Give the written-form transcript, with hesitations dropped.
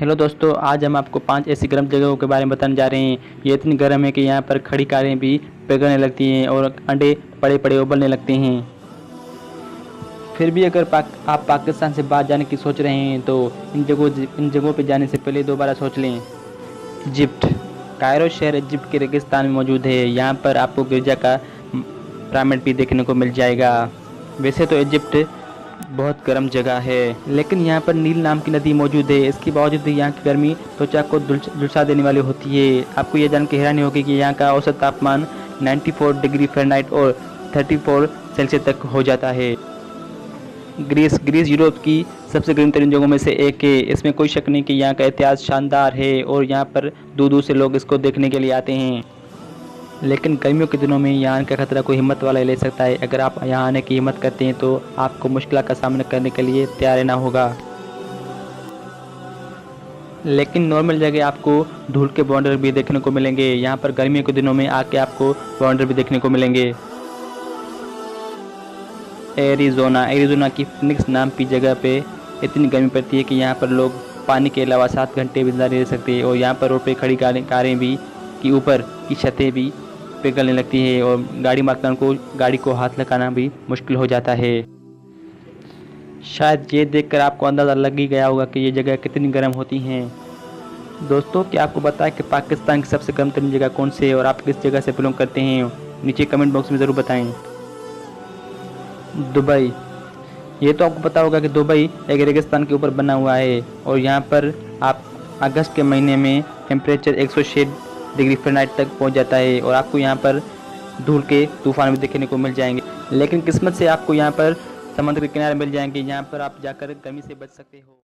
Hello दोस्तों, आज हम आपको 5 ऐसी गर्म जगहों के बारे में बताने जा रहे हैं। ये इतनी गर्म है कि यहाँ पर खड़ी कारें भी पिघलने लगती हैं और अंडे पड़े पड़े उबलने लगते हैं। फिर भी अगर आप पाकिस्तान से बाहर जाने की सोच रहे हैं तो इन जगहों पर जाने से पहले दोबारा सोच लें। इजिप्ट। कायरो शहर इजिप्ट के रेगिस्तान में मौजूद है। यहाँ पर आपको गिरजा का पिरामिड भी देखने को मिल जाएगा। वैसे तो इजिप्ट बहुत गर्म जगह है, लेकिन यहाँ पर नील नाम की नदी मौजूद है। इसके बावजूद भी यहाँ की गर्मी त्वचा को झुलसा देने वाली होती है। आपको यह जान के हैरानी होगी कि यहाँ का औसत तापमान 94 डिग्री फ़ारेनहाइट और 34 सेल्सियस तक हो जाता है। ग्रीस यूरोप की सबसे गर्म तरीन जगहों में से एक है। इसमें कोई शक नहीं कि यहाँ का इतिहास शानदार है और यहाँ पर दूर दूर से लोग इसको देखने के लिए आते हैं। लेकिन गर्मियों के दिनों में यहाँ आने का खतरा कोई हिम्मत वाला ही ले सकता है। अगर आप यहाँ आने की हिम्मत करते हैं तो आपको मुश्किल का सामना करने के लिए तैयार रहना होगा। लेकिन नॉर्मल जगह आपको धूल के बाउंडर भी देखने को मिलेंगे। यहाँ पर गर्मियों के दिनों में आके आपको बाउंडर भी देखने को मिलेंगे। एरिज़ोना की फिनिक्स नाम की जगह पे इतनी गर्मी पड़ती है कि यहाँ पर लोग पानी के अलावा 7 घंटे भी जिंदा रह सकते हैं। और यहाँ पर रोड पे खड़ी कारें भी की ऊपर की छतें भी पिघलने लगती है और गाड़ी को हाथ लगाना भी मुश्किल हो जाता है। शायद ये देखकर आपको अंदाज़ा लग ही गया होगा कि ये जगह कितनी गर्म होती हैं। दोस्तों, क्या आपको पता है कि पाकिस्तान की सबसे गर्म तरीन जगह कौन सी है और आप किस जगह से बिलोंग करते हैं? नीचे कमेंट बॉक्स में ज़रूर बताएं। दुबई। ये तो आपको पता होगा कि दुबई एक रेगिस्तान के ऊपर बना हुआ है और यहाँ पर आप अगस्त के महीने में टेम्परेचर 106 डिग्री फ़ारेनहाइट तक पहुँच जाता है और आपको यहाँ पर धूल के तूफान भी देखने को मिल जाएंगे। लेकिन किस्मत से आपको यहाँ पर समुद्र के किनारे मिल जाएंगे। यहाँ पर आप जाकर गर्मी से बच सकते हो।